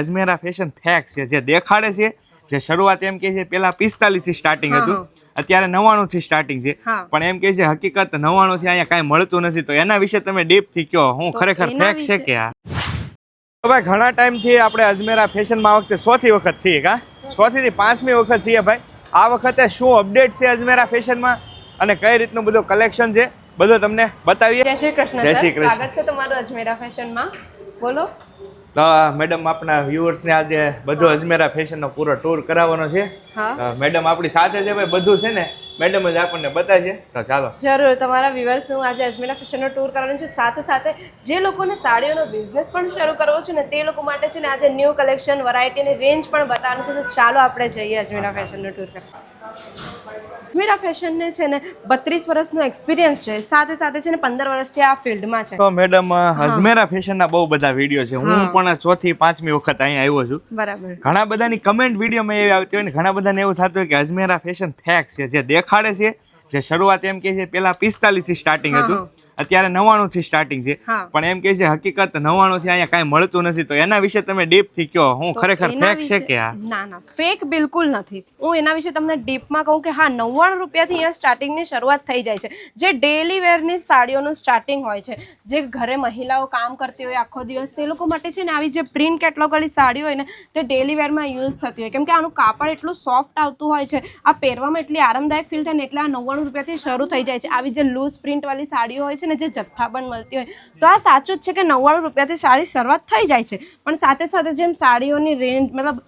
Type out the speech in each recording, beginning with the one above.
Ajmera fashion fake છે, જે દેખાડે છે, જે શરૂઆત એમ કે છે પેલા 45 થી સ્ટાર્ટિંગ હતું, અત્યારે 99 થી સ્ટાર્ટિંગ છે, પણ એમ કે છે હકીકત 99 થી અહીંયા કાંઈ મળતું નથી. તો એના વિશે તમે ડીપ થી કહો, હું ખરેખર ફેક છે કે આ? ભાઈ ઘણા ટાઈમ થી આપણે અજમેરા ફેશનમાં આ વખતે 100થી વખત છીએ, કા 100 થી 5મી વખત છીએ ભાઈ. આ વખતે શું અપડેટ છે અજમેરા ફેશનમાં અને કઈ રીતનું બધું કલેક્શન છે, બધું તમને બતાવીએ. જય શ્રી કૃષ્ણ. જય શ્રી કૃષ્ણ. સ્વાગત છે તમારું અજમેરા ફેશનમાં. બોલો. તો મેડમ આપણા વ્યુઅર્સને આજે બધું અજમેરા ફેશનનો પૂરો ટૂર કરાવવાનો છે. મેડમ આપણી સાથે છે ભાઈ, બધું છે ને મેડમ જ આપણને બતાવશે. તો ચાલો. જરૂર, તમારા વ્યુઅર્સનું આજે અજમેરા ફેશનનો ટૂર કરવાનો છે. સાથે સાથે જે લોકોને સાડીઓનો બિઝનેસ પણ શરૂ કરવો છે ને તે લોકો માટે છે ને આજે ન્યૂ કલેક્શન, વેરાયટી અને રેન્જ પણ બતાવવાનું છે. તો ચાલો આપણે જઈએ અજમેરા ફેશનનો ટૂર કરવા. અજમેરા ફેશનને છે ને 32 વર્ષનો એક્સપિરિયન્સ છે, સાથે સાથે છે ને 15 વર્ષથી આ ફિલ્ડમાં છે. તો મેડમ અજમેરા ફેશનના બહુ બધા વિડીયો છે, હું પણ 4 થી 5મી વખત અહીંયા આવ્યો છું. બરાબર. ઘણા બધાની કમેન્ટ વિડીયોમાં એવી આવતી હોય ને, ઘણા બધાને એવું થતું હોય કે અજમેરા ફેશન ફેક છે, જે દેખાડે છે, જે શરૂઆત એમ કે છે પેલા 45 થી સ્ટાર્ટિંગ હતું, અત્યારે 99 થી સ્ટાર્ટિંગ છે, પણ એમ કે છે હકીકત 99 થી અહીંયા કાંઈ મળતું નથી. તો એના વિશે તમે ડીપ થી કહો, હું ખરેખર ફેક છે કે આ? ના ના, ફેક બિલકુલ નથી. હું એના વિશે તમને ડીપમાં કહું કે હા, 99 રૂપિયાથી અહીંયા સ્ટાર્ટિંગની શરૂઆત થઈ જાય છે. જે ડેલી વેરની સાડીઓનું સ્ટાર્ટિંગ હોય છે, જે ઘરે મહિલાઓ કામ કરતી હોય આખો દિવસ, તે લોકો માટે છે ને આવી જે પ્રિન્ટ કેટલોગ વાળી સાડીઓ હોય ને તે ડેલી વેરમાં યુઝ થતી હોય, કેમ કે આનું કાપડ એટલું સોફ્ટ આવતું હોય છે, આ પહેરવામાં એટલી આરામદાયક ફીલ થાય ને, એટલે આ 99 રૂપિયાથી શરૂ થઈ જાય છે. આવી જે લૂઝ પ્રિન્ટ વાળી સાડીઓ હોય છે ને, જે જથ્થાબંધ મળતી હોય, તો આ સાચું જ છે કે 99 રૂપિયાથી સાડી શરૂઆત થઈ જાય છે. પણ સાથે સાથે જેમ સાડીઓની રેન્જ, મતલબ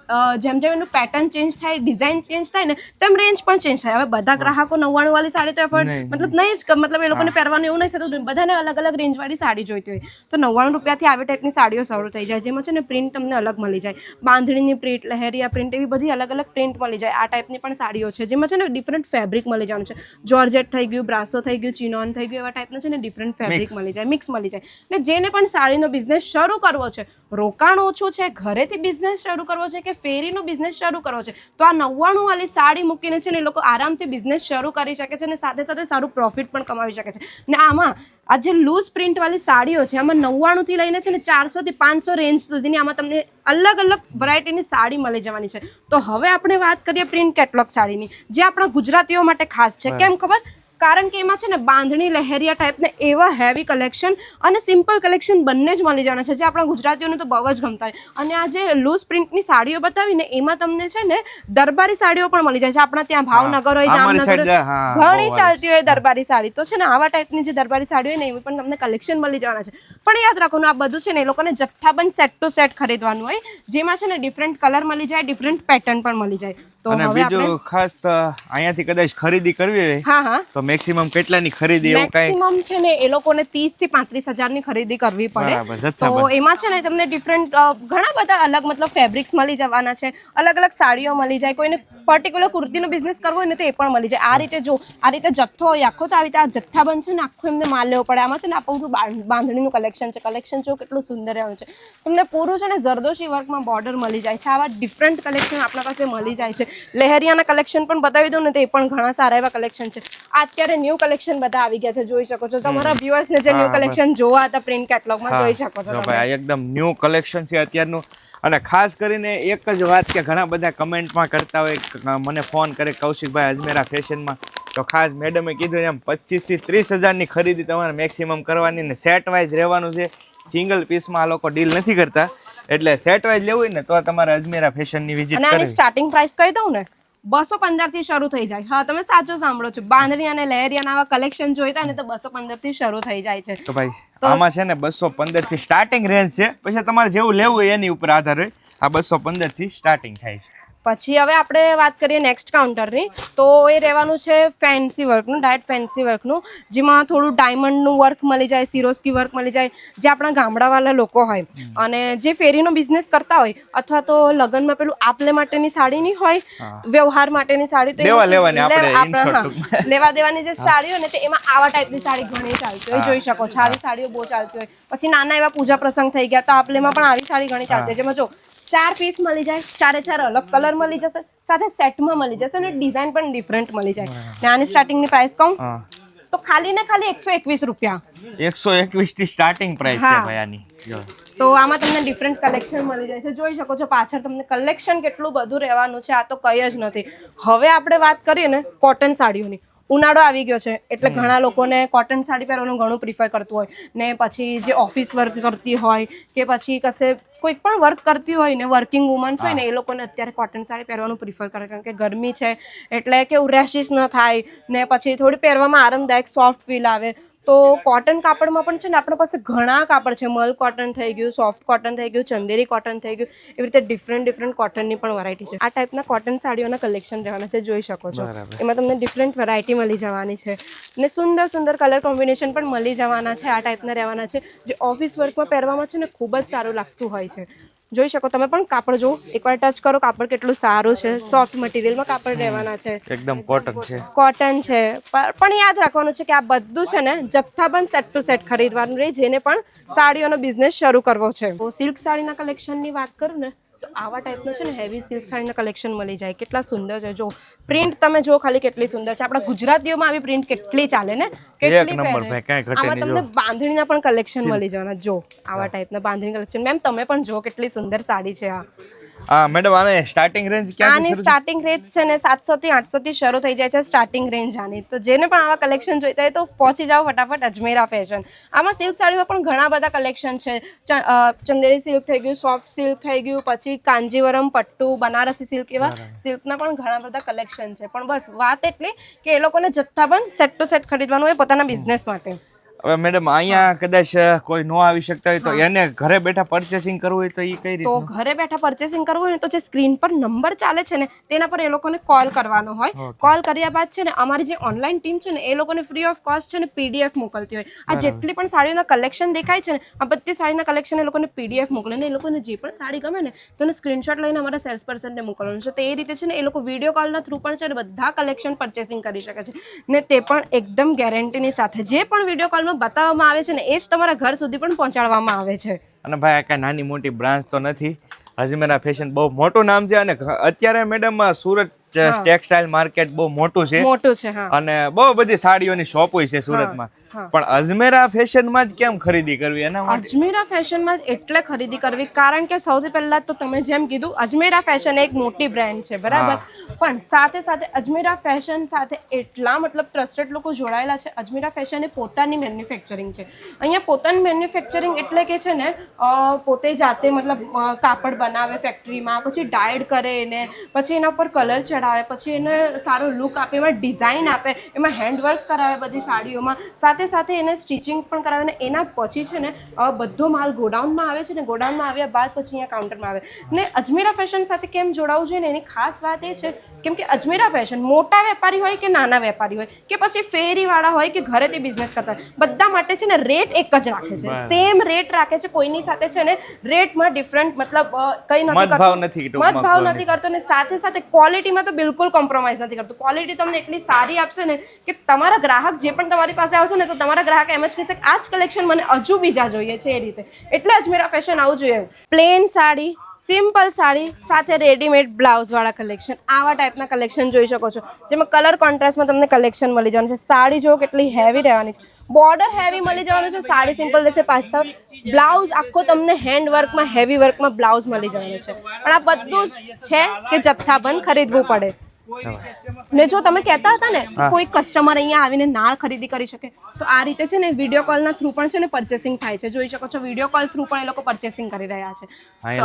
જેમ જેમ એનું પેટર્ન ચેન્જ થાય, ડિઝાઇન ચેન્જ થાય ને, તેમ રેન્જ પણ ચેન્જ થાય. હવે બધા ગ્રાહકો 99 વાળી સાડી તો એફર્ડ મતલબ નહીં જ, મતલબ એ લોકોને પહેરવાનું એવું નહીં થતું, બધાને અલગ અલગ રેન્જ વાળી સાડી જોઈતી હોય. તો 99 રૂપિયાથી આવી ટાઈપની સાડીઓ શરૂ થઈ જાય, જેમાં છે ને પ્રિન્ટ તમને અલગ મળી જાય, બાંધણીની પ્રિન્ટ, લહેરિયા પ્રિન્ટ, એવી બધી અલગ અલગ પ્રિન્ટ મળી જાય. આ ટાઈપની પણ સાડીઓ છે, જેમાં છે ને ડિફરન્ટ ફેબ્રિક મળી જવાનું છે. જોર્જેટ થઈ ગયું, બ્રાસો થઈ ગયું, ચિનોન થઈ ગયું, એવા ટાઈપના છે ને ડિફરન્ટ ફેબ્રિક મળી જાય, મિક્સ મળી જાય. ને જેને પણ સાડીનો બિઝનેસ શરૂ કરવો છે, રોકાણ ઓછું છે, ઘરેથી બિઝનેસ શરૂ કરવો છે કે ફેરીનો બિઝનેસ શરૂ કરવો છે, તો આ 99 વાળી સાડી મૂકીને છે ને એ લોકો આરામથી બિઝનેસ શરૂ કરી શકે છે, અને સાથે સાથે સારું પ્રોફિટ પણ કમાવી શકે છે. ને આમાં આ જે લૂઝ પ્રિન્ટ વાળી સાડીઓ છે, આમાં 99 થી લઈને છે ને 400 થી 500 રેન્જ સુધીની આમાં તમને અલગ અલગ વેરાયટીની સાડી મળી જવાની છે. તો હવે આપણે વાત કરીએ પ્રિન્ટ કેટલોગ સાડીની, જે આપણા ગુજરાતીઓ માટે ખાસ છે. કેમ ખબર? કારણ કે એમાં છે ને બાંધણી, લહેરિયા ટાઈપને એવા હેવી કલેક્શન અને સિમ્પલ કલેક્શન બંને જ મળી જવાના છે, જે આપણા ગુજરાતીઓને તો બહુ જ ગમતા હોય. અને આ જે લૂઝ પ્રિન્ટની સાડીઓ બતાવીને એમાં તમને છે ને દરબારી સાડીઓ પણ મળી જાય છે. આપણા ત્યાં ભાવનગર હોય, જામનગર ઘણી ચાલતી હોય દરબારી સાડી, તો છે ને આવા ટાઈપની જે દરબારી સાડી હોય ને એવી પણ તમને કલેક્શન મળી જવાના છે. પણ યાદ રાખવાનું, આ બધું છે ને એ લોકોને જથ્થાબંધ સેટ ટુ સેટ ખરીદવાનું હોય, જેમાં છે ને ડિફરન્ટ કલર મળી જાય, ડિફરન્ટ પેટર્ન પણ મળી જાય. તો હવે આપણે ખાસ અહીંયાથી કદાચ ખરીદી કરવી હોય તો મેક્સિમમ કેટલાની ખરીદી, એવું કાંઈ મેક્સિમમ છે ને એ લોકોને 30 થી 35 હજારની ખરીદી કરવી પડે. તો એમાં છે ને તમને ડિફરન્ટ ઘણા બધા અલગ મતલબ ફેબ્રિક્સ મળી જવાના છે, અલગ અલગ સાડીઓ મળી જાય. કોઈને પર્ટિક્યુલર કુર્તીનો બિઝનેસ કરવો હોય ને તો એ પણ મળી જાય. આ રીતે જો આ રીતે જથ્થો હોય આખો, તો આવી રીતે આ જથ્થાબંધ છે ને આખું એમને માલ લેવો પડે. આમાં છે ને આપણું બાંધણીનું કલેક્શન છે, કલેક્શન જો કેટલું સુંદર આવ્યું છે. તમને પૂરું છે ને જરદોશી વર્કમાં બોર્ડર મળી જાય છે. આવા ડિફરન્ટ કલેક્શન આપણા પાસે મળી જાય છે. લહેરિયાના કલેક્શન પણ બતાવી દઉં ને, તો એ પણ ઘણા સારા એવા કલેક્શન છે. અત્યારે ન્યૂ કલેક્શન બધા આવી ગયા છે, જોઈ શકો છો. તમારા વ્યુઅર્સ ને જે ન્યૂ કલેક્શન જોવા હતા પ્રિન્ટ કેટલોગમાં, જોઈ શકો છો ભાઈ. એકદમ ન્યૂ કલેક્શન છે અત્યારનું. અને ખાસ કરીને એક જ વાત કે ઘણા બધા કમેન્ટમાં કરતા હોય, મને ફોન કરે કૌશિકભાઈ અજમેરા ફેશનમાં, તો ખાસ મેડમે કીધું એમ 25 થી 30 હજારની ખરીદી તમારે મેક્સિમમ કરવાની, ને સેટ વાઇઝ રહેવાનું છે. સિંગલ પીસમાં આ લોકો ડીલ નથી કરતા, એટલે સેટ વાઇઝ લેવું હોય ને તો તમારે અજમેરા ફેશનની વિઝિટ કરવી. અને સ્ટાર્ટિંગ પ્રાઇસ કહી દઉં ને, 215 થી શરૂ થઈ જાય. હા, તમે સાચું સાંભળો છો. બાંધણી અને લહેરિયાના આવા કલેક્શન જોઈતા ને તો 215 થી શરૂ થઈ જાય છે. તો ભાઈ આમાં છે ને 215 થી સ્ટાર્ટિંગ રેન્જ છે, પછી તમારે જેવું લેવું હોય એની ઉપર આધાર હોય. આ 215 થી સ્ટાર્ટિંગ થાય છે. પછી હવે આપણે વાત કરીએ નેક્સ્ટ કાઉન્ટરની, તો એ રહેવાનું છે ફેન્સી વર્કનું, ડાયરેક્ટ ફેન્સી વર્કનું, જેમાં થોડું ડાયમંડનું વર્ક મળી જાય, સિરોસ્કી વર્ક મળી જાય, જે આપણા ગામડાવાળા લોકો હોય અને જે ફેરીનો બિઝનેસ કરતા હોય, અથવા તો લગ્નમાં પેલું આપલે માટેની સાડી નહીં હોય, વ્યવહાર માટેની સાડી, તો લેવા દેવાની જે સાડી હોય ને, તે એમાં આવા ટાઈપની સાડી ઘણી ચાલતી હોય, જોઈ શકો છો. આવી સાડીઓ બહુ ચાલતી હોય. પછી નાના એવા પૂજા પ્રસંગ થઈ ગયા તો આપલેમાં પણ આવી સાડી ઘણી ચાલતી હોય, જેમાં જો 4 પીસ મળી જાય, 4 અલગ કલર મળી જશે, સાથે સેટમાં મળી જશે, અને ડિઝાઇન પણ ડિફરન્ટ મળી જાય. અને આની સ્ટાર્ટિંગની પ્રાઇસ કહું તો ખાલી ને ખાલી 121 રૂપિયા. 121 થી સ્ટાર્ટિંગ પ્રાઇસ છે ભાઈ આની. જો તો આમાં તમને ડિફરન્ટ કલેક્શન મળી જાય છે. જોઈ શકો છો પાછળ તમને કલેક્શન કેટલું બધું રહેવાનું છે. આ તો કંઈ જ નથી. હવે આપણે વાત કરીએ ને કોટન સાડીઓની. ઉનાળો આવી ગયો છે એટલે ઘણા લોકોને કોટન સાડી પહેરવાનું ઘણું પ્રિફર કરતું હોય ને પછી જે ઓફિસ વર્ક કરતી હોય કે પછી કશે કોઈ પણ વર્ક કરતી હોય ને વર્કિંગ વુમન્સ હોય ને એ લોકોને અત્યારે કોટન સાડી પહેરવાનું પ્રિફર કરે કારણ કે ગરમી છે એટલે કેવું રેશિસ ન થાય ને પછી થોડી પહેરવામાં આરામદાયક સોફ્ટ ફીલ આવે. તો કોટન કાપડમાં પણ છે ને આપણા પાસે ઘણા કાપડ છે. મલ કોટન થઈ ગયું, સોફ્ટ કોટન થઈ ગયું, ચંદેરી કોટન થઈ ગયું, એવી રીતે ડિફરન્ટ કોટનની પણ વેરાયટી છે. આ ટાઈપના કોટન સાડીઓના કલેક્શન રહેવાના છે, જોઈ શકો છો. એમાં તમને ડિફરન્ટ વેરાયટી મળી જવાની છે ને સુંદર કલર કોમ્બિનેશન પણ મળી જવાના છે. આ ટાઈપના રહેવાના છે જે ઓફિસ વર્કમાં પહેરવામાં છે ને ખૂબ જ સારું લાગતું હોય છે. જોઈ શકો તમે પણ કાપડ જો એકવાર ટચ કરો કાપડ કેટલું સારું છે. સોફ્ટ મટીરિયલમાં કાપડ રહેવાના છે, એકદમ કોટન છે. કોટન છે. પણ યાદ રાખવાનું છે કે આ બધું છે ને જથ્થાબંધ સેટ ટુ સેટ ખરીદવાનું રહે જેને પણ સાડીઓનો બિઝનેસ શરૂ કરવો છે. તો સિલ્ક સાડીના કલેક્શનની વાત કરું ને તો આવા ટાઈપનો છે ને હેવી સિલ્ક સાડીના કલેક્શન મળી જાય. કેટલા સુંદર છે. જો પ્રિન્ટ તમે જો ખાલી કેટલી સુંદર છે. આપણા ગુજરાતીઓમાં આવી પ્રિન્ટ કેટલી ચાલે ને, કેટલી પહેરે. આમાં તમને બાંધણીના પણ કલેક્શન મળી જવાના. જો આવા ટાઈપના બાંધણી કલેક્શન. મેમ તમે પણ જો કેટલી સુંદર સાડી છે આ. મેડમ આને સ્ટાર્ટિંગ રેન્જ ક્યાંથી આની સ્ટાર્ટિંગ રેન્જ છે ને 700 થી 800 થી શરૂ થઈ જાય છે સ્ટાર્ટિંગ રેન્જ આની. તો જેને પણ આવા કલેક્શન જોઈતા હોય તો પહોંચી જાઓ ફટાફટ અજમેરા ફેશન. આમાં સિલ્ક સાડીમાં પણ ઘણા બધા કલેક્શન છે. ચંદેરી સિલ્ક થઈ ગયું, સોફ્ટ સિલ્ક થઈ ગયું, પછી કાંજીવરમ પટ્ટુ, બનારસી સિલ્ક, એવા સિલ્કના પણ ઘણા બધા કલેક્શન છે. પણ બસ વાત એટલી કે એ લોકોને જથ્થાબંધ સેટ ટુ સેટ ખરીદવાનું હોય પોતાના બિઝનેસ માટે. હવે મેડમ અહીંયા કદાચ કોઈ નો આવી શકતા હોય તો એને ઘરે બેઠા પરચેસિંગ કરવું હોય તો એ કઈ રીતે? તો ઘરે બેઠા પરચેસિંગ કરવું હોય ને તો જે સ્ક્રીન પર નંબર ચાલે છે ને તેના પર એ લોકોને કોલ કરવાનો હોય. કોલ કર્યા બાદ છે ને અમારી જે ઓનલાઈન ટીમ છે ને એ લોકોને ફ્રી ઓફ કોસ્ટ છે ને PDF મોકલતી હોય. આ જેટલી પણ સાડીઓના કલેક્શન દેખાય છે ને આ બધી સાડીના કલેક્શન એ લોકોને PDF મોકલે ને એ લોકોને જે પણ સાડી ગમે ને તો એને સ્ક્રીનશોટ લઈને અમારા સેલ્સ પર્સનને મોકલવાનું છે. તો એ રીતે છે ને એ લોકો વિડીયો કોલના થ્રુ પણ છે ને બધા કલેક્શન પરચેસિંગ કરી શકે છે ને તે પણ એકદમ ગેરંટીની સાથે. જે પણ વિડીયો કોલમાં બતાવવામાં આવે છે ને એ જ તમારા ઘર સુધી પણ પહોંચાડવામાં આવે છે. અને ભાઈ આ કઈ નાની મોટી બ્રાન્ચ તો નથી. અજમેરા ફેશન બહુ મોટું નામ છે અને અત્યારે મેડમ સુરત ટેક્સટાઇલ માર્કેટ બહુ મોટું છે અને બહુ બધી સાડીઓની શોપ હોય છે સુરતમાં. પણ અજમેરા ફેશનમાં જ કેમ ખરીદી કરવી એના માટે? અજમેરા ફેશનમાં જ એટલે ખરીદી કરવી કારણ કે સૌથી પહેલા તો તમે જેમ કીધું અજમેરા ફેશન એક મોટી બ્રાન્ડ છે બરાબર. પણ સાથે સાથે અજમેરા ફેશન સાથે એટલા મતલબ ટ્રસ્ટેડ લોકો જોડાયેલા છે. અજમેરા ફેશન એ પોતાની મેન્યુફેક્ચરિંગ છે. અહીંયા પોતાની મેન્યુફેક્ચરિંગ એટલે કે છે ને પોતે જાતે મતલબ કાપડ બનાવે ફેક્ટરીમાં, પછી ડાયડ કરે એને, પછી એના પર કલર ચડાવે, પછી એને સારો લુક આપે, એમાં ડિઝાઇન આપે, એમાં હેન્ડવર્ક કરાવે બધી સાડીઓમાં, સાથે સાથે એને સ્ટિચિંગ પણ કરાવે. ને એના પછી છે ને બધો માલ ગોડાઉનમાં આવે છે ને ગોડાઉનમાં આવ્યા બાદ પછી અહીંયા કાઉન્ટરમાં આવે. ને અજમેરા ફેશન સાથે કેમ જોડાવવું જોઈએ ને એની ખાસ વાત એ છે કેમ કે અજમેરા ફેશન મોટા વેપારી હોય કે નાના વેપારી હોય કે પછી ફેરીવાળા હોય કે ઘરેથી બિઝનેસ કરતા હોય બધા માટે છે ને રેટ એક જ રાખે છે. સેમ રેટ રાખે છે. કોઈની સાથે છે ને રેટમાં ડિફરન્ટ મતલબ કઈ મતભાવ નથી કરતો ને સાથે સાથે ક્વોલિટીમાં તો બિલકુલ કોમ્પ્રોમાઇઝ નથી કરતો. ક્વોલિટી તમને એટલી સારી આપશે ને કે તમારા ગ્રાહક જે પણ તમારી પાસે આવશે ને તો તમારા ગ્રાહક એમ જ કહેશે આ જ કલેક્શન મને હજુ બીજા જોઈએ છે. એ રીતે એટલે અજમેરા ફેશન આવું જોઈએ. પ્લેન સાડી, સિમ્પલ સાડી સાથે રેડીમેડ બ્લાઉઝવાળા કલેક્શન, આવા ટાઈપના કલેક્શન જોઈ શકો છો જેમાં કલર કોન્ટ્રાસ્ટમાં તમને કલેક્શન મળી જવાનું છે. સાડી જો કેટલી હેવી રહેવાની છે, બોર્ડર હેવી મળી જવાનું છે, સાડી સિમ્પલ રહેશે પાછળ. બ્લાઉઝ આખો તમને હેન્ડ વર્કમાં હેવી વર્કમાં બ્લાઉઝ મળી જવાનું છે. પણ આ બધું જ છે કે જથ્થાબંધ ખરીદવું પડે. ને જો તમે કહેતા હતા ને કોઈ કસ્ટમર અહીંયા આવીને ના ખરીદી કરી શકે તો આ રીતે છે ને વિડીયો કોલના થ્રુ પણ છે ને પરચેસિંગ થાય છે. જોઈ શકો છો વિડીયો કોલ થ્રુ પણ એ લોકો પરચેસિંગ કરી રહ્યા છે.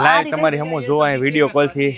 લાઈવ તમારી હમો જોવા વિડીયો કોલ થી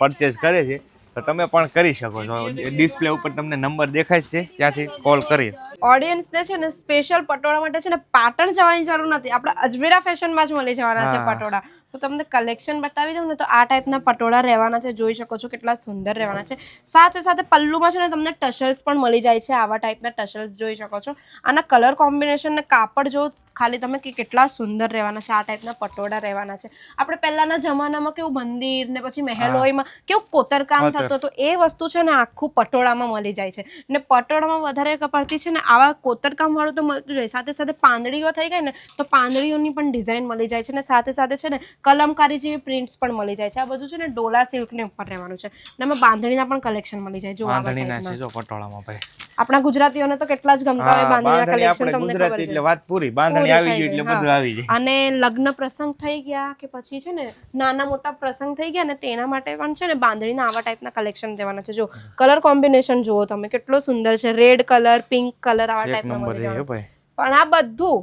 પરચેસ કરે છે તો તમે પણ કરી શકો છો. ડિસ્પ્લે ઉપર તમને નંબર દેખાય છે ત્યાંથી કોલ કરી. ઓડિયન્સને છે ને સ્પેશિયલ પટોળા માટે છે ને પાટણ જવાની જરૂર નથી. આપણા અજમેરા ફેશનમાં જ મળી જવાના છે પટોળા. તો તમને કલેક્શન બતાવી દઉં ને તો આ ટાઈપના પટોળા રહેવાના છે. જોઈ શકો છો કેટલા સુંદર રહેવાના છે. સાથે સાથે પલ્લુમાં છે ને તમને ટસલ્સ પણ મળી જાય છે. આવા ટાઈપના ટસલ્સ જોઈ શકો છો. આના કલર કોમ્બિનેશન ને કાપડ જો ખાલી તમે કે કેટલા સુંદર રહેવાના છે. આ ટાઈપના પટોળા રહેવાના છે. આપણે પહેલાના જમાનામાં કેવું મંદિર ને પછી મહેલોયમાં કેવું કોતરકામ થતું હતું એ વસ્તુ છે ને આખું પટોળામાં મળી જાય છે. ને પટોળામાં વધારે પડતી છે ને આવા કોતરકામ વાળું તો મળતું જાય. સાથે સાથે પાંદડીઓ થઈ ગઈ ને તો પાંદડીઓની પણ ડિઝાઇન મળી જાય છે. ને સાથે સાથે છે ને કલમકારી જેવી પ્રિન્ટ્સ પણ મળી જાય છે. આ બધું છે ને ડોલા સિલ્કની ઉપર રહેવાનું છે. ને એમાં બાંધણીના પણ કલેક્શન મળી જાય. જો બાંધણીના છે જો પટોળામાં ભાઈ આપણા ગુજરાતીઓને તો કેટલા જ ગમતા હોય બાંધણીના કલેક્શન, તમને ખબર ગુજરાતી છે. એટલે વાત પૂરી, બાંધણી આવી ગઈ એટલે બધું આવી જાય. અને લગ્ન પ્રસંગ થઈ ગયા કે પછી છે ને નાના મોટા પ્રસંગ થઈ ગયા ને તેના માટે પણ છે ને બાંધણીના આવા ટાઈપના કલેક્શન રહેવાના છે. જો કલર કોમ્બિનેશન જુઓ તમે, કેટલો સુંદર છે. રેડ કલર, પિંક કલર આવા ટાઈપના મળી જવાના. ભાઈ પણ આ બધું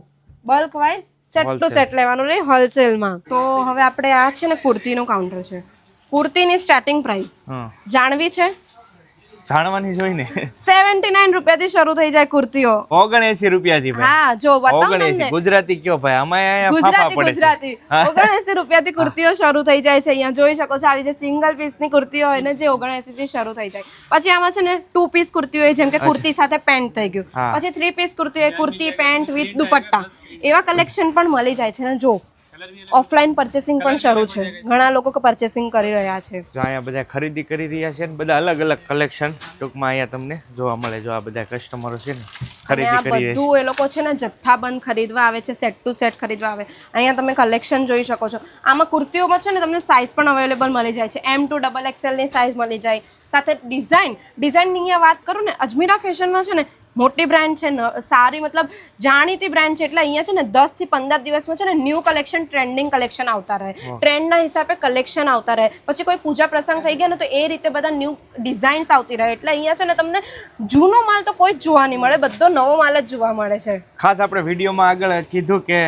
bulk wise set to set લેવાનું રહે હોલસેલમાં. તો હવે આપણે આ છે ને કુર્તીનું કાઉન્ટર છે. કુર્તીની સ્ટાર્ટિંગ પ્રાઇસ જાણવી છે? જાણવાની જોઈ ને. 79 રૂપિયાથી શરૂ થઈ જાય કુર્તીઓ. 79 રૂપિયાથી ભાઈ. હા જો બતાવો 79 ગુજરાતી કયો ભાઈ, અમાય ફાફા પડે છે. ગુજરાતી 79 રૂપિયાથી કુર્તીઓ શરૂ થઈ જાય છે. અહીંયા જોઈ શકો છો, આવી જે સિંગલ પીસની કુર્તીઓ હોય ને જે 79 થી શરૂ થઈ જાય. પછી આમાં છે ને 2 પીસ કુર્તી હોય, જેમ કે કુર્તી સાથે પેન્ટ થઈ ગયું. પછી 3 પીસ કુર્તી હોય, કુર્તી પેન્ટ વિથ દુપટ્ટા, એવા કલેક્શન પણ મળી જાય છે. ને જો ઓફલાઈન પરચેસિંગ પણ શરૂ છે, ઘણા લોકો પરચેસિંગ કરી રહ્યા છે. જો અહીંયા બધા ખરીદી કરી રહ્યા છે ને, બધા અલગ અલગ કલેક્શન ટૂંકમાં અહીંયા તમને જોવા મળે. જો આ બધા કસ્ટમરો છે ને ખરીદી કરી રહ્યા છે. બધું એ લોકો છે ને જથ્થાબંધ ખરીદવા આવે છે, સેટ ટુ સેટ ખરીદવા આવે. અહીંયા તમે કલેક્શન જોઈ શકો છો. આમાં કુર્તીઓમાં છે ને તમને સાઇઝ પણ અવેલેબલ મળી જાય છે. M2 XXL ની સાઇઝ મળી જાય. સાથે ડિઝાઇનની અહીંયા વાત કરું ને, અજમીરા ફેશનમાં છે ને મોટી બ્રાન્ડ છે, સારી મતલબ જાણીતી બ્રાન્ડ છે. એટલે અહીંયા છે ને 10 થી 15 દિવસમાં છે ને ન્યૂ કલેક્શન, ટ્રેન્ડિંગ કલેક્શન આવતા રહે, ટ્રેન્ડના હિસાબે કલેક્શન આવતા રહે. પછી કોઈ પૂજા પ્રસંગ થઈ ગયા ને તો એ રીતે બધા ન્યૂ ડિઝાઇન્સ આવતી રહે. એટલે અહીંયા છે ને તમને જૂનો માલ તો કોઈ જ જોવા નહીં મળે, બધો નવો માલ જ જોવા મળે છે. ખાસ આપણે વિડીયોમાં આગળ કીધું કે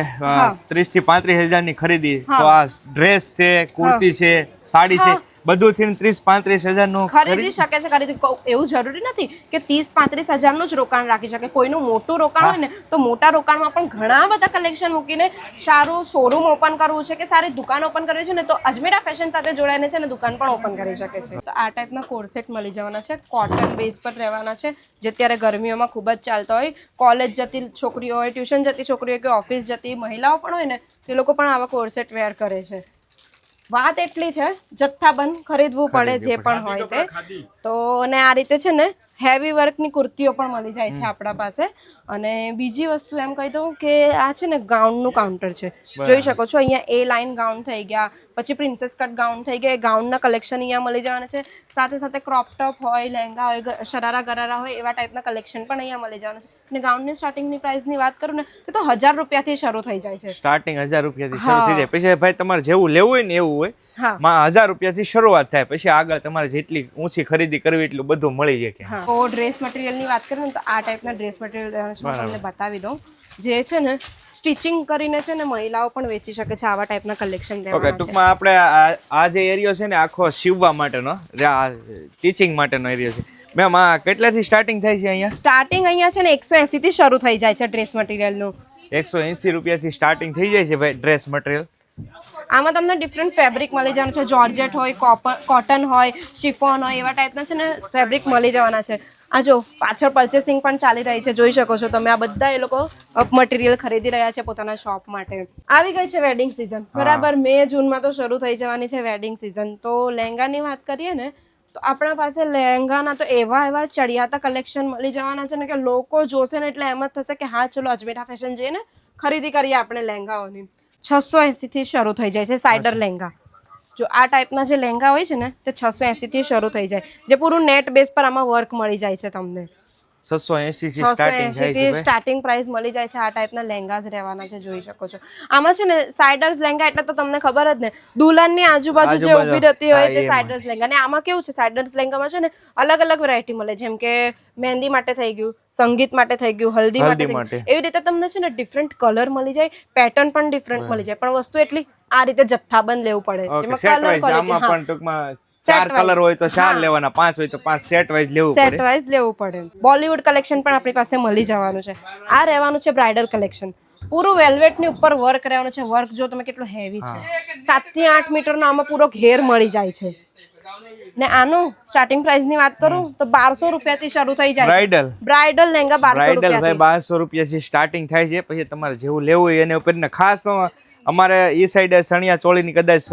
30 થી 35 હજારની ખરીદી, તો આ ડ્રેસ છે, કુર્તી છે, સાડી છે, બધું થઈને 30-35 હજારનું ખરીદી શકે છે. ખરીદી એવું જરૂરી નથી કે 30-35 હજારનું જ રોકાણ રાખી શકે. કોઈનું મોટું રોકાણ હોય ને તો મોટા રોકાણમાં પણ ઘણા બધા કલેક્શન મૂકીને સારું શોરૂમ ઓપન કરવું છે કે સારી દુકાન ઓપન કરવી છે ને, તો અજમેરા ફેશન સાથે જોડાઈને છે ને દુકાન પણ ઓપન કરી શકે છે. તો આ ટાઈપના કોર્સેટ મળી જવાના છે, કોટન બેઝ પર રહેવાના છે, જે અત્યારે ગરમીઓમાં ખૂબ જ ચાલતા હોય. કોલેજ જતી છોકરીઓ હોય, ટ્યુશન જતી છોકરીઓ હોય કે ઓફિસ જતી મહિલાઓ પણ હોય ને, તે લોકો પણ આવા કોર્સેટ વેર કરે છે. વાત એટલી છે, જથ્થાબંધ ખરીદવું પડે જે પણ હોય તે. તો અને આ રીતે છે ને હેવી વર્કની કુર્તીઓ પણ મળી જાય છે આપણા પાસે. અને બીજી વસ્તુ એમ કહી દઉં કે આ છે ને ગાઉનનું કાઉન્ટર છે. જોઈ શકો છો અહીંયા એ લાઇન ગાઉન થઈ ગયા, પછી પ્રિન્સેસ કટ ગાઉન થઈ ગયા. એ ગાઉનના કલેક્શન અહીંયા મળી જવાના છે. સાથે સાથે ક્રોપ ટોપ હોય, લહેંગા હોય, શરારા ગરારા હોય, એવા ટાઈપના કલેક્શન પણ અહીંયા મળી જવાના છે. અને ગાઉનની સ્ટાર્ટિંગની પ્રાઇસની વાત કરું ને તો 1000 રૂપિયાથી શરૂ થઈ જાય છે. સ્ટાર્ટિંગ 1000 રૂપિયાથી શરૂ થઈ જાય. પછી ભાઈ તમારે જેવું લેવું હોય ને એવું હોય, 1000 રૂપિયાથી શરૂઆત થાય. પછી આગળ તમારે જેટલી ઊંચી ખરીદી કરવી એટલું બધું મળી જાય. તો ડ્રેસ મટીરિયલની વાત કરીએ ને તો આ ટાઈપના ડ્રેસ મટીરિયલ તમને બતાવી દઉં, જે છે ને સ્ટિચિંગ કરીને છે ને મહિલાઓ પણ વેચી શકે છે. આવા ટાઈપના કલેક્શન રહેવાના છે. ટૂંકમાં આપણે આ જે એરિયો છે ને આખો સીવવા માટેનો, ટીચિંગ માટેનો એરિયો છે. મેમ આ કેટલાથી સ્ટાર્ટિંગ થાય છે અહીંયા? સ્ટાર્ટિંગ અહીંયા છે ને 180 થી શરૂ થઈ જાય છે ડ્રેસ મટીરિયલનું. 180 રૂપિયાથી સ્ટાર્ટિંગ થઈ જાય છે ભાઈ ડ્રેસ મટીરિયલ. આમાં તમને ડિફરન્ટ ફેબ્રિક મળી જવાના છે. જોર્જેટ હોય, કોટન હોય, શિફોન હોય, એવા ટાઈપના છે ને ફેબ્રિક મળી જવાના છે. આ જો પાછળ પરચેસિંગ પણ ચાલી રહી છે, જોઈ શકો છો તમે. આ બધા એ લોકો મટીરિયલ ખરીદી રહ્યા છે પોતાના શોપ માટે. આવી ગઈ છે વેડિંગ સિઝન, બરાબર. મે જૂનમાં તો શરૂ થઈ જવાની છે વેડિંગ સિઝન. તો લહેંગાની વાત કરીએ ને તો આપણા પાસે લહેંગાના તો એવા ચડિયાતા કલેક્શન મળી જવાના છે ને કે લોકો જોશે ને એટલે એમ જ થશે કે હા ચલો અજમેરા ફેશન જઈને ખરીદી કરીએ આપણે લહેંગાઓની. 680 થી શરૂ થઈ જાય છે સાઇડર લહેંગા. જો આ ટાઈપના જે લહેંગા હોય છે ને તે 680 થી શરૂ થઈ જાય, જે પૂરું નેટ બેઝ પર આમાં વર્ક મળી જાય છે તમને. 680 થી સ્ટાર્ટિંગ થાય છે. સ્ટાર્ટિંગ પ્રાઇસ મળી જાય છે. આ ટાઈપના લહેંગા જ રહેવાના છે, જોઈ શકો છો. આમાં છે ને સાઇડર્સ લહેંગા એટલે તો તમને ખબર જ ને, દુલ્હનની આજુબાજુ જે ઊભી રહેતી હોય તે સાઇડર્સ લહેંગા. અને આમાં કેવું છે, સાઇડર્સ લહેંગામાં છે ને અલગ અલગ વેરાયટી મળે, જેમ કે મહેંદી માટે થઈ ગયું, સંગીત માટે થઈ ગયું, હલ્દી માટે થઈ ગયું. એવી રીતે તમને છે ને ડિફરન્ટ કલર મળી જાય, પેટર્ન પણ ડિફરન્ટ મળી જાય. પણ વસ્તુ એટલી આ રીતે જથ્થાબંધ લેવું પડે. જેમાં કલર આમાં પણ ટૂંકમાં 4 કલર હોય તો 4 લેવાના, 5 હોય તો 5 સેટ વાઇઝ લેવું પડે. સેટ વાઇઝ લેવું પડે. બોલિવૂડ કલેક્શન પણ આપણી પાસે મળી જવાનું છે. આ રહેવાનું છે બ્રાઇડલ કલેક્શન. પૂરું વેલ્વેટની ઉપર વર્ક રહેવાનું છે. વર્ક જો તમે કેટલું હેવી છે, 7 થી 8 મીટરનો આમાં પૂરો ઘેર મળી જાય છે. ને આનું સ્ટાર્ટિંગ પ્રાઇસ ની વાત કરું તો 1200 રૂપિયાથી શરૂ થઈ જાય. બ્રાઇડલ લહેંગા 1200 રૂપિયાથી સ્ટાર્ટિંગ થાય છે. પછી તમારે જેવું લેવું હોય એને ઉપર. ખાસ અમારે એ સાઈડ સણિયા ચોળીની કદાચ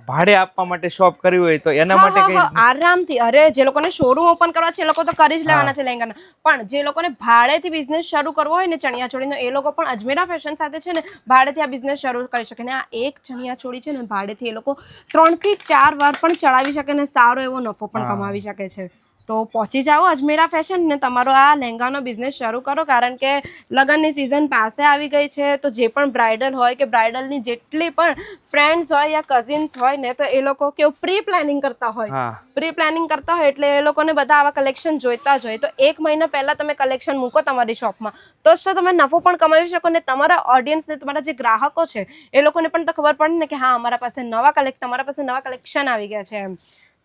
ભાડે આપવા માટે શોપ કરવી હોય તો એના માટે કઈ આરામથી. અરે જે લોકોને શોરૂમ ઓપન કરવા છે એ લોકો તો કરી જ લેવાના છે લહેંગાના. પણ જે લોકોને ભાડેથી બિઝનેસ શરૂ કરવો હોય ને ચણિયા ચોળીનો, એ લોકો પણ અજમેરા ફેશન સાથે છે ને ભાડેથી આ બિઝનેસ શરૂ કરી શકે. ને આ એક ચણિયા ચોળી છે ને ભાડેથી એ લોકો 3 થી 4 વાર પણ ચડાવી શકે ને સારો એવો નફો પણ કમાવી શકે છે. તો પહોંચી જાઓ અજમેરા ફેશન ને તમારો આ લહેંગાનો બિઝનેસ શરૂ કરો, કારણ કે લગ્નની સિઝન પાસે આવી ગઈ છે. તો જે પણ બ્રાઇડલ હોય કે બ્રાઇડલની જેટલી પણ ફ્રેન્ડ્સ હોય યા કઝિન્સ હોય ને, તો એ લોકો કેવું પ્રી પ્લાનિંગ કરતા હોય, એટલે એ લોકોને બધા આવા કલેક્શન જોઈતા જ હોય. તો 1 મહિના પહેલા તમે કલેક્શન મૂકો તમારી શોપમાં, તો જ તમે નફો પણ કમાવી શકો ને તમારા ઓડિયન્સને, તમારા જે ગ્રાહકો છે એ લોકોને પણ તો ખબર પડે ને કે હા અમારા પાસે તમારા પાસે નવા કલેક્શન આવી ગયા છે એમ.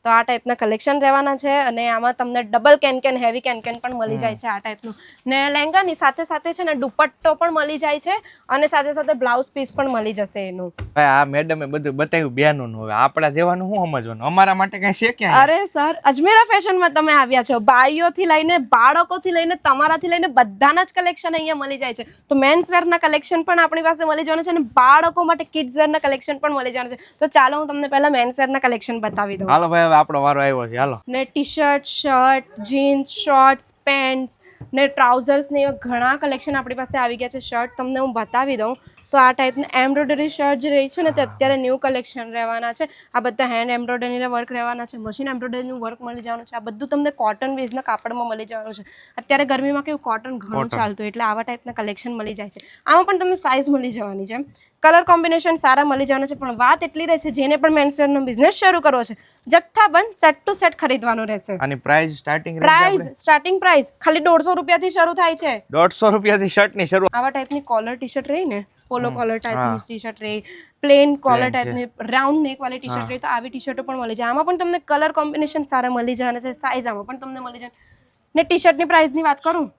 તો આ ટાઈપના કલેક્શન રહેવાના છે, અને આમાં તમને ડબલ કેન હેવી કેન પણ મળી જાય છે આ ટાઈપનું. ને લહેંગાની સાથે સાથે છે ને દુપટ્ટો પણ મળી જાય છે, અને સાથે સાથે બ્લાઉઝ પીસ પણ મળી જશે એનું. ભાઈ આ મેડમે બધું બતાવ્યું બેનું, હવે આપણા જેવાનું શું સમજવાનું, અમારા માટે કઈ છે ક્યાં? અરે સર, અજમેરા ફેશનમાં તમે આવ્યા છો, બાઈઓથી લઈને બાળકોથી લઈને તમારાથી લઈને બધાના જ કલેક્શન અહીંયા મળી જાય છે. તો મેન્સ વેરના કલેક્શન પણ આપણી પાસે મળી જવાનું છે, અને બાળકો માટે કિડ્સ વેરના કલેક્શન પણ મળી જવાનું છે. તો ચાલો હું તમને પહેલા મેન્સ વેરના કલેક્શન બતાવી દઉં. હાલો ભાઈ, આપણો વારો આવ્યો છે, હાલો. ને T shirt, shirt, jeans, shorts, pants ને ટ્રાઉઝર્સ ને એવા ઘણા કલેક્શન આપણી પાસે આવી ગયા છે. શર્ટ તમને હું બતાવી દઉં તો આ ટાઈપના એમ્બ્રોઇડરી શર્ટ જે રહી છે ને તે અત્યારે ન્યૂ કલેક્શન રહેવાના છે. આ બધા હેન્ડ એમ્બ્રોઇડરીના વર્ક રહેવાના છે, મશીન એમ્બ્રોઇડરીનું વર્ક મળી જવાનું છે. આ બધું તમને કોટન બેઝના કાપડમાં મળી જવાનું છે. અત્યારે ગરમીમાં કેવું કોટન ઘણું ચાલતું, એટલે આવા ટાઈપના કલેક્શન મળી જાય છે. આમાં પણ તમને સાઇઝ મળી જવાની છે, કલર કોમ્બિનેશન સારા મળી જવાના છે. પણ વાત એટલી રહેશે, જેને પણ મેન્સવેરનો બિઝનેસ શરૂ કરવો છે જથ્થાબંધ સેટ ટુ સેટ ખરીદવાનું રહેશે. અને પ્રાઇસ સ્ટાર્ટિંગ પ્રાઇસ ખાલી 150 રૂપિયાથી શરૂ થાય છે. 150 રૂપિયાથી શર્ટની શરૂઆત. આવા ટાઈપની કોલર ટી શર્ટ રહી ને, પોલો કોલર ટાઈપની ટી શર્ટ રહી, પ્લેન કોલર ટાઈપની રાઉન્ડ નેક વાળી ટી શર્ટ રહી, તો આવી ટી શર્ટો પણ મળી જાય. આમાં પણ તમને કલર કોમ્બિનેશન સારા મળી જવાના છે, સાઇઝ આમાં પણ તમને મળી જાય. ને ટી શર્ટની પ્રાઇસની વાત કરું,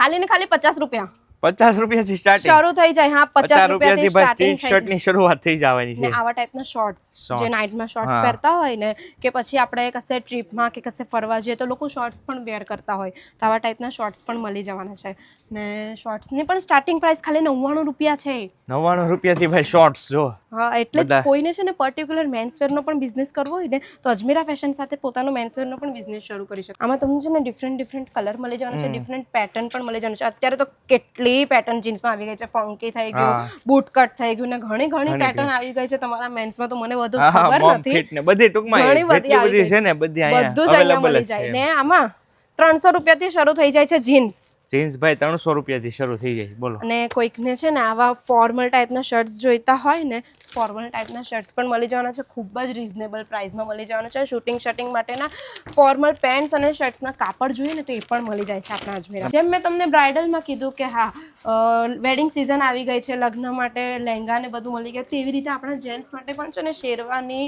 ખાલી ને ખાલી 50 રૂપિયા, 50 રૂપિયાથી સ્ટાર્ટિંગ શરૂ થઈ જાય. હા, 50 રૂપિયાથી સ્ટાર્ટિંગ થઈ જાય. શર્ટની શરૂઆત થઈ જવાની છે. આવા ટાઈપના શોર્ટ્સ જે નાઇટમાં શોર્ટ્સ પહેરતા હોય ને, કે પછી આપણે કશે ટ્રીપમાં કે કશે ફરવા જઈએ તો લોકો શોર્ટ્સ પણ વેર કરતા હોય, તો આવા ટાઈપના શોર્ટ્સ પણ મળી જવાના છે. ને શોર્ટ્સની પણ સ્ટાર્ટિંગ પ્રાઇસ ખાલી 99 રૂપિયા છે. 99 રૂપિયાથી ભાઈ શોર્ટ્સ જો. હા, એટલે કોઈને છે ને પર્ટિક્યુલર મેન્સવેરનો પણ બિઝનેસ કરવો હોય ને, તો અજમેરા ફેશન સાથે પોતાનો મેન્સવેરનો પણ બિઝનેસ શરૂ કરી શકે. આમાં તમને છે ને ડિફરન્ટ કલર મળી જવાનો છે, ડિફરન્ટ પેટર્ન પણ મળી જવાનું છે. અત્યારે તો કેટલી પેટર્ન જીન્સમાં આવી ગઈ છે, ફંકી થઈ ગયું, બૂટ કટ થઈ ગયું, ને ઘણી પેટર્ન આવી ગઈ છે તમારા મેન્સમાં. તો મને વધુ ખબર નથી, બધી ટૂંકમાં જેટલી બધી છે ને બધી અહીંયા મળી જાય. ને આમાં 300 રૂપિયાથી શરૂ થઈ જાય છે જીન્સ. ભાઈ 300 રૂપિયાથી શરૂ થઈ જાય, બોલો. અને કોઈકને છે ને આવા ફોર્મલ ટાઈપના શર્ટ્સ જોઈતા હોય ને, ફોર્મલ ટાઈપના શર્ટ્સ પણ મળી જવાના છે, ખૂબ જ રિઝનેબલ પ્રાઇસમાં મળી જવાના છે. શૂટિંગ માટેના ફોર્મલ પેન્ટ્સ અને શર્ટ્સના કાપડ જોઈએ ને તો એ પણ મળી જાય છે આપણા અજમેરા. જેમ મેં તમને બ્રાઇડલમાં કીધું કે હા, વેડિંગ સિઝન આવી ગઈ છે, લગ્ન માટે લહેંગા ને બધું મળી ગયું, તેવી રીતે આપણા જેન્ટ્સ માટે પણ છે ને શેરવાની,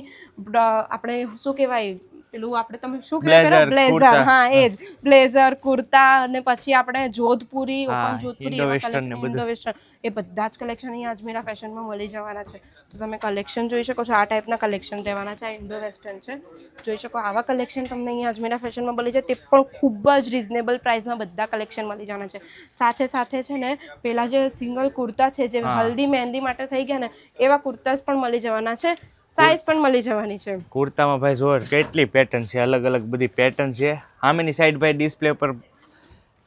આપણે શું કહેવાય પેલું, આપણે તમે શું કહેવાય, બ્લેઝર. હા, એ જ બ્લેઝર, કુર્તા, અને પછી આપણે Jodhpuri, open Jodhpuri, Indo western, એ બધા જ કલેક્શન અહીંયા અજમેરા ફેશનમાં મળી જવાના છે. તો તમે કલેક્શન જોઈ શકો છો, આ ટાઈપના કલેક્શન રહેવાના છે. આ ઇન્ડો વેસ્ટર્ન છે, જોઈ શકો. આવા કલેક્શન તમને અહીંયા અજમેરા ફેશનમાં મળી જાય, તે પણ ખૂબ જ રિઝનેબલ પ્રાઇસમાં બધા કલેક્શન મળી જવાના છે. સાથે છે ને પેલા જે સિંગલ કુર્તા છે, જે હલ્દી મહેંદી માટે થઈ ગયા ને, એવા કુર્તાસ પણ મળી જવાના છે. સાઇઝ પણ મળી જવાની છે. કુર્તામાં ભાઈ જો કેટલી પેટર્ન છે, અલગ બધી પેટર્ન છે. સામેની સાઈડ ભાઈ ડિસ્પ્લે પર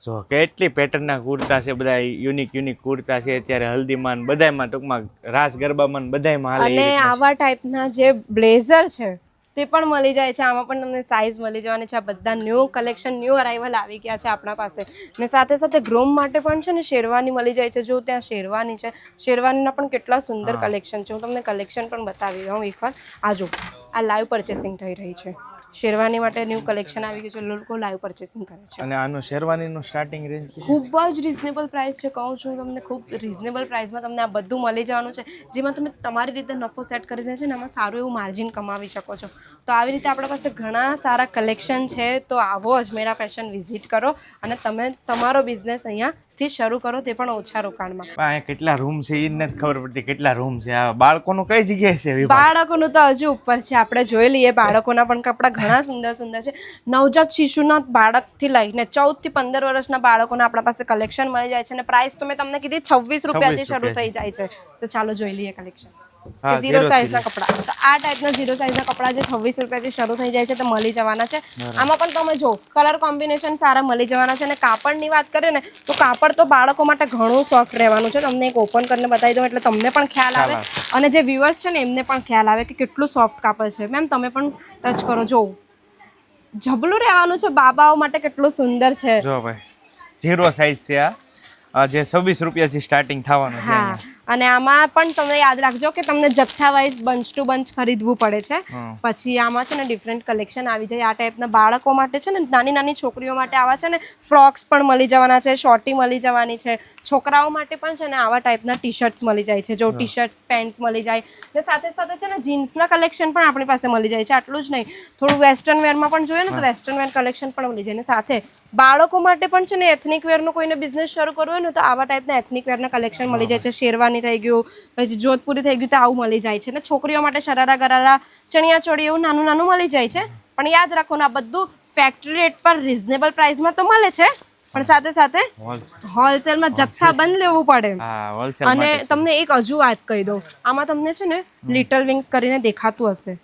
જો કેટલી પેટર્નના કુર્તા છે, બધા યુનિક કુર્તા છે. અત્યારે હલ્દીમાં બધાયમાં, ટૂંકમાં રાસ ગરબામાં બધાયમાં હાલે. અને આવા ટાઈપના જે બ્લેઝર છે તે પણ મળી જાય છે. આમાં પણ તમને સાઇઝ મળી જવાની છે. આ બધા ન્યૂ કલેક્શન, ન્યૂ અરાઇવલ આવી ગયા છે આપણા પાસે. ને સાથે ગ્રૂમ માટે પણ છે ને શેરવાની મળી જાય છે. જો ત્યાં શેરવાની છે, શેરવાનીના પણ કેટલા સુંદર કલેક્શન છે. હું તમને કલેક્શન પણ બતાવી દઉં એકવાર. આ જો, આ લાઈવ પરચેસિંગ થઈ રહી છે. શેરવાની માટે ન્યૂ કલેક્શન આવી ગયું છે, લોકો લાઈવ પરચેસિંગ કરે છે. અને આનું શેરવાનીનું સ્ટાર્ટિંગ રેન્જ ખૂબ જ રિઝનેબલ પ્રાઇસ છે. કહું છું તમને, ખૂબ રિઝનેબલ પ્રાઇસમાં તમને આ બધું મળી જવાનું છે, જેમાં તમે તમારી રીતે નફો સેટ કરીને છે ને આમાં સારું એવું માર્જિન કમાવી શકો છો. તો આવી રીતે આપણા પાસે ઘણા સારા કલેક્શન છે. તો આવો અજમેરા ફેશન વિઝિટ કરો અને તમે તમારો બિઝનેસ અહીંયાથી શરૂ કરો, તે પણ ઓછા રોકાણમાં. અહીંયા કેટલા રૂમ છે એ નથી ખબર પડતી, કેટલા રૂમ છે. આ બાળકોનું કઈ જગ્યાએ છે? બાળકોનું તો હજુ ઉપર છે, આપણે જોઈ લઈએ. બાળકોના પણ કપડા ઘણા સુંદર છે. નવજાત શિશુના બાળકથી લઈને 14 થી 15 વર્ષના બાળકોના આપણા પાસે કલેક્શન મળી જાય છે. અને પ્રાઇસ તો મેં તમને કીધી 26 રૂપિયાથી શરૂ થઈ જાય છે. તો ચાલો જોઈ લઈએ કલેક્શન. ઝીરો સાઇઝના કપડા, તો આ ટાઈપના ઝીરો સાઇઝના કપડા જે 26 રૂપિયાથી શરૂ થઈ જાય છે તો મળી જવાના છે. આમાં પણ તમે જો કલર કોમ્બિનેશન સારા મળી જવાના છે. અને કાપડની વાત કરીએ ને તો કાપડ તો બાળકો માટે ઘણું સોફ્ટ રહેવાનું છે. તમને એક ઓપન કરીને બતાવી દઉં એટલે તમને પણ ખ્યાલ આવે, અને જે વ્યુઅર્સ છે ને એમને પણ ખ્યાલ આવે કે કેટલું સોફ્ટ કાપડ છે. મેમ તમે પણ ટચ કરો, જો જબલું રહેવાનું છે. બાબાઓ માટે કેટલું સુંદર છે. જો ભાઈ 0 સાઈઝ છે આ જે 26 રૂપિયાથી સ્ટાર્ટિંગ થવાનું છે. હા, અને આમાં પણ તમે યાદ રાખજો કે તમને જથ્થા વાઇઝ બંચ ટુ બંચ ખરીદવું પડે છે. પછી આમાં છે ને ડિફરન્ટ કલેક્શન આવી જાય. આ ટાઈપના બાળકો માટે છે ને, નાની નાની છોકરીઓ માટે આવા છે ને ફ્રોક્સ પણ મળી જવાના છે, શોર્ટી મળી જવાની છે. છોકરાઓ માટે પણ છે ને આવા ટાઈપના ટી શર્ટ્સ મળી જાય છે. જો ટી શર્ટ પેન્ટ્સ મળી જાય ને સાથે સાથે છે ને જીન્સના કલેક્શન પણ આપણી પાસે મળી જાય છે. આટલું જ નહીં, થોડું વેસ્ટર્ન વેરમાં પણ જોઈએ ને તો વેસ્ટર્ન વેર કલેક્શન પણ મળી જાય. ને સાથે બાળકો માટે પણ છે ને એથનિક વેરનો કોઈને બિઝનેસ શરૂ કરવો હોય ને તો આવા ટાઈપના એથનિક વેરના કલેક્શન મળી જાય છે. શેરવાની થઈ ગયું, પછી જોધપુરી થઈ ગયું, તો આવું મળી જાય છે. ને છોકરીઓ માટે શરારા ગરારા, ચણિયા ચોળી એવું નાનું નાનું મળી જાય છે. પણ યાદ રાખો ને, આ બધું ફેક્ટરી રેટ પર રિઝનેબલ પ્રાઇસમાં તો મળે છે, પણ સાથે સાથે હોલસેલમાં જથ્થાબંધ લેવું પડે. અને તમને એક હજુ વાત કહી દઉં, આમાં તમને છે ને લિટલ વિંગ્સ કરીને દેખાતું હશે.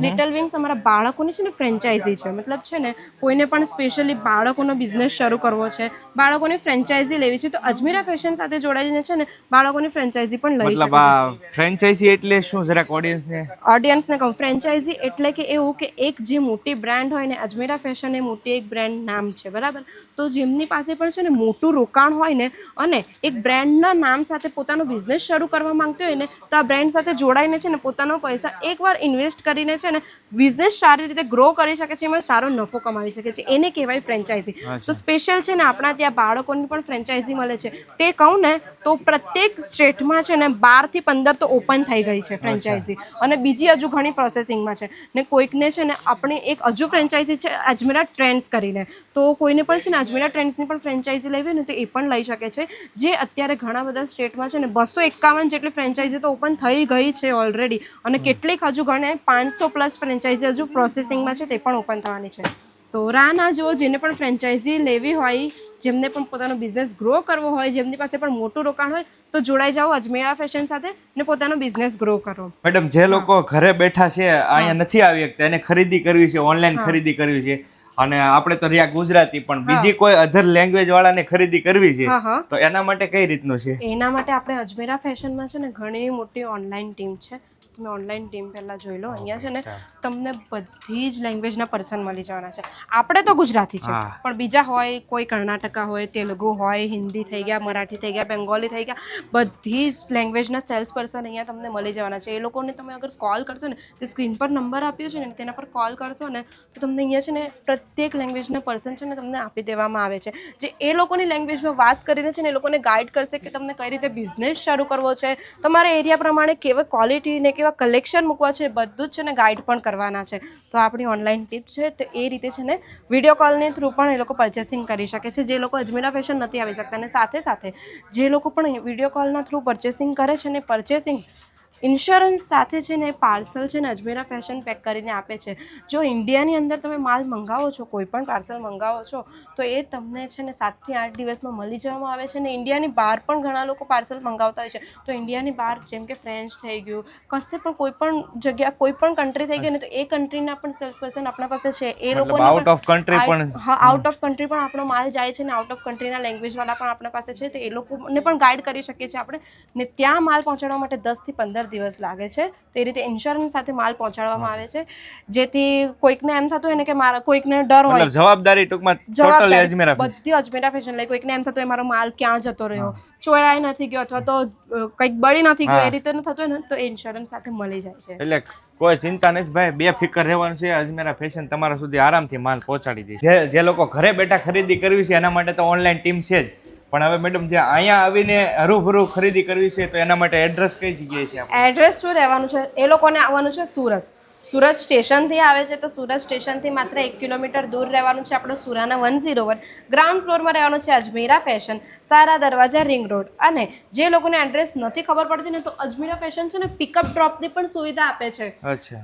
લિટલ વિંગ્સ અમારા બાળકોની છે ને ફ્રેન્ચાઇઝી છે. મતલબ છે ને કોઈને પણ સ્પેશિયલી બાળકોનો બિઝનેસ શરૂ કરવો છે, બાળકોની ફ્રેન્ચાઇઝી લેવી છે, તો અજમેરા ફેશન સાથે જોડાઈને છે ને બાળકોની ફ્રેન્ચાઇઝી પણ લઈ શકે. મતલબ આ ફ્રેન્ચાઇઝી એટલે શું, જરાક ઓડિયન્સને કહું. ફ્રેન્ચાઇઝી એટલે કે એવું કે એક જે મોટી બ્રાન્ડ હોય ને, અજમેરા ફેશન એ મોટી એક બ્રાન્ડ નામ છે, બરાબર? તો જેમની પાસે પણ છે ને મોટું રોકાણ હોય ને અને એક બ્રાન્ડના નામ સાથે પોતાનો બિઝનેસ શરૂ કરવા માંગતો હોય ને, તો આ બ્રાન્ડ સાથે જોડાઈને છે ને પોતાનો પૈસા એકવાર ઇન્વેસ્ટ કરીને છે ને બિઝનેસ સારી રીતે ગ્રો કરી શકે છે, એમાં સારો નફો કમાવી શકે છે. એને કહેવાય ફ્રેન્ચાઇઝી. તો સ્પેશિયલ છે ને આપણા ત્યાં બાળકોની પણ ફ્રેન્ચાઇઝી મળે છે. તે કહું ને તો પ્રત્યેક સ્ટેટમાં છે ને 12 થી 15 તો ઓપન થઈ ગઈ છે ફ્રેન્ચાઇઝી, અને બીજી હજુ ઘણી પ્રોસેસિંગમાં છે. ને કોઈકને છે ને આપણી એક હજુ ફ્રેન્ચાઇઝી છે અજમેરા ટ્રેન્ડ્સ કરીને, તો કોઈને પણ છે ને અજમેરા ટ્રેન્ડ્સની પણ ફ્રેન્ચાઇઝી લેવી ને તો એ પણ લઈ શકે છે. જે અત્યારે ઘણા બધા સ્ટેટમાં છે ને 251 જેટલી ફ્રેન્ચાઇઝી તો ઓપન થઈ ગઈ છે ઓલરેડી, અને કેટલીક હજુ ગણે 500 પ્લસ ફ્રેન્ચાઇઝી હજુ પ્રોસેસિંગમાં છે, તે પણ ઓપન થવાની છે. તો રાહ ના જુઓ, જેને પણ ફ્રેન્ચાઇઝી લેવી હોય, જેમને પણ પોતાનો બિઝનેસ ગ્રો કરવો હોય, જેમની પાસે પણ મોટું રોકાણ હોય, તો જોડાઈ જાઓ અજમેરા ફેશન સાથે ને પોતાનો બિઝનેસ ગ્રો કરો. મેડમ, જે લોકો ઘરે બેઠા છે, અહીંયા નથી આવી શકતા, એને ખરીદી કરવી છે, ઓનલાઈન ખરીદી કરવી છે, અને આપણે તો રહ્યા ગુજરાતી, પણ બીજી કોઈ અધર લેંગ્વેજ વાળાને ખરીદી કરવી છે, તો એના માટે કઈ રીતનું છે? એના માટે આપણે અજમેરા ફેશનમાં છે ને ઘણી મોટી ઓનલાઈન ટીમ છે. તમે ઓનલાઈન ટીમ પહેલાં જોઈ લો. અહીંયા છે ને તમને બધી જ લેંગ્વેજના પર્સન મળી જવાના છે. આપણે તો ગુજરાતી છે, પણ બીજા હોય, કોઈ કર્ણાટકા હોય, તેલુગુ હોય, હિન્દી થઈ ગયા, મરાઠી થઈ ગયા, બેંગોલી થઈ ગયા, બધી જ લેંગ્વેજના સેલ્સ પર્સન અહીંયા તમને મળી જવાના છે. એ લોકોને તમે અગર કોલ કરશો ને, તે સ્ક્રીન પર નંબર આપ્યો છે ને, તેના પર કોલ કરશો ને, તો તમને અહીંયા છે ને પ્રત્યેક લેંગ્વેજના પર્સન છે ને તમને આપી દેવામાં આવે છે, જે એ લોકોની લેંગ્વેજમાં વાત કરીને છે ને એ લોકોને ગાઈડ કરશે કે તમને કઈ રીતે બિઝનેસ શરૂ કરવો છે, તમારા એરિયા પ્રમાણે કેવા ક્વોલિટી ને કેવા કલેક્શન મૂકવા છે, બધું જ છે ને ગાઈડ પણ કરવાના છે. તો આપણી ઓનલાઈન ટીપ છે, તો એ રીતે છે ને વિડીયો કોલની થ્રુ પણ એ લોકો પરચેસિંગ કરી શકે છે, જે લોકો અજમેરા ફેશન નથી આવી શકતા. અને સાથે સાથે જે લોકો પણ વિડીયો કોલના થ્રુ પરચેસિંગ કરે છે ને, પરચેસિંગ ઇન્સ્યોરન્સ સાથે છે ને પાર્સલ છે ને અજમેરા ફેશન પેક કરીને આપે છે. જો ઇન્ડિયાની અંદર તમે માલ મંગાવો છો, કોઈ પણ પાર્સલ મંગાવો છો, તો એ તમને છે ને 7 થી 8 દિવસમાં મળી જવામાં આવે છે. ને ઇન્ડિયાની બહાર પણ ઘણા લોકો પાર્સલ મંગાવતા હોય છે. તો ઇન્ડિયાની બહાર જેમ કે ફ્રેન્ચ થઈ ગયું, કશે પણ કોઈ પણ જગ્યા, કોઈ પણ કન્ટ્રી થઈ ગઈ ને, તો એ કન્ટ્રીના પણ સેલ્સ પર્સન આપણા પાસે છે. એ લોકો આઉટ ઓફ કન્ટ્રી પણ, હા, આઉટ ઓફ કન્ટ્રી પણ આપણો માલ જાય છે ને આઉટ ઓફ કન્ટ્રીના લેંગ્વેજ વાળા પણ આપણા પાસે છે, તો એ લોકોને પણ ગાઈડ કરી શકીએ છીએ આપણે. ને ત્યાં માલ પહોંચાડવા માટે 10 થી 15 દિવસ લાગે છે. તો એ રીતે ઇન્સ્યોરન્સ સાથે માલ પહોંચાડવામાં આવે છે, જેથી કોઈકને એમ થતું હોય ને કે મારા, કોઈકને ડર હોય, જવાબદારી ટૂંકમાં ટોટલી અજમેરા ફેશન, બધી અજમેરા ફેશન લઈ. કોઈકને એમ થતું હોય મારો માલ ક્યાં જતો રહ્યો, ચોરાઈ નથી ગયો, અથવા તો કંઈક બળી નથી ગયો, એ રીતે થતું હોય ને, તો ઇન્સ્યોરન્સ સાથે મળી જાય છે. એટલે કોઈ ચિંતા નથી ભાઈ, બે ફિકર રહેવાનું છે. અજમેરા ફેશન તમારા સુધી આરામથી માલ પહોંચાડી દે. જે લોકો ઘરે બેઠા ખરીદી કરવી છે એના માટે તો ઓનલાઈન ટીમ છે જ, પણ હવે મેડમ જે અહીંયા આવીને હરૂભરૂ ખરીદી કરવી છે, તો એના માટે એડ્રેસ કઈ જગ્યાએ છે? એડ્રેસ શું રહેવાનું છે? એ લોકોને આવવાનું છે સુરત. સુરત સ્ટેશનથી આવે છે, તો સુરત સ્ટેશનથી માત્ર 1 કિલોમીટર દૂર રહેવાનું છે. આપણો સુરાના 101 ગ્રાઉન્ડ ફ્લોરમાં રહેવાનું છે અજમેરા ફેશન, સારા દરવાજા, રિંગ રોડ. અને જે લોકોને એડ્રેસ નથી ખબર પડતી ને, તો અજમેરા ફેશન છે ને પિકઅપ ડ્રોપની પણ સુવિધા આપે છે.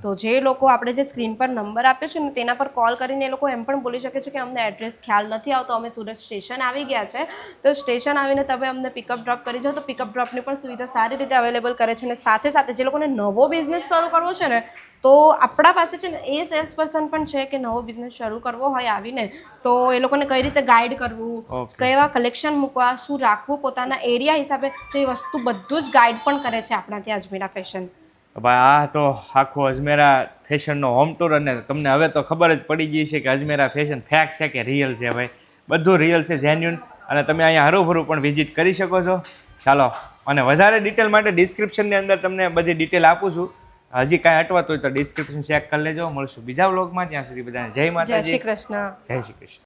તો જે લોકો, આપણે જે સ્ક્રીન પર નંબર આપ્યો છે ને, તેના પર કોલ કરીને એ લોકો એમ પણ બોલી શકે છે કે અમને એડ્રેસ ખ્યાલ નથી આવતો, અમે સુરત સ્ટેશન આવી ગયા છે, તો સ્ટેશન આવીને તમે અમને પિકઅપ ડ્રોપ કરી જાઓ. તો પિકઅપ ડ્રોપની પણ સુવિધા સારી રીતે અવેલેબલ કરે છે. અને સાથે સાથે જે લોકોને નવો બિઝનેસ શરૂ કરવો છે ને, તો આપણા પાસે છે ને એ સેલ્સ પર્સન પણ છે કે નવો બિઝનેસ શરૂ કરવો હોય આવીને, તો એ લોકોને કઈ રીતે ગાઈડ કરવું, કેવા કલેક્શન મૂકવા, શું રાખવું પોતાના એરિયા હિસાબે, તો એ વસ્તુ બધું જ ગાઈડ પણ કરે છે આપણા ત્યાં અજમેરા ફેશન. ભાઈ, આ તો આખું અજમેરા ફેશનનો હોમ ટૂર. અને તમને હવે તો ખબર જ પડી ગઈ છે કે અજમેરા ફેશન ફેક છે કે રિયલ છે. ભાઈ બધું રિયલ છે, જેન્યુન. અને તમે અહીંયા હરુભરું પણ વિઝિટ કરી શકો છો. ચાલો, અને વધારે ડિટેલ માટે ડિસ્ક્રિપ્શનની અંદર તમને બધી ડિટેલ આપું છું. હજી કાંઈ અટવાતું હોય તો ડિસ્ક્રિપ્શન ચેક કરી લેજો. મળશું બીજા વ્લોગમાં. ત્યાં સુધી બધાને જય માતાજી, જય શ્રી કૃષ્ણ. જય શ્રી કૃષ્ણ.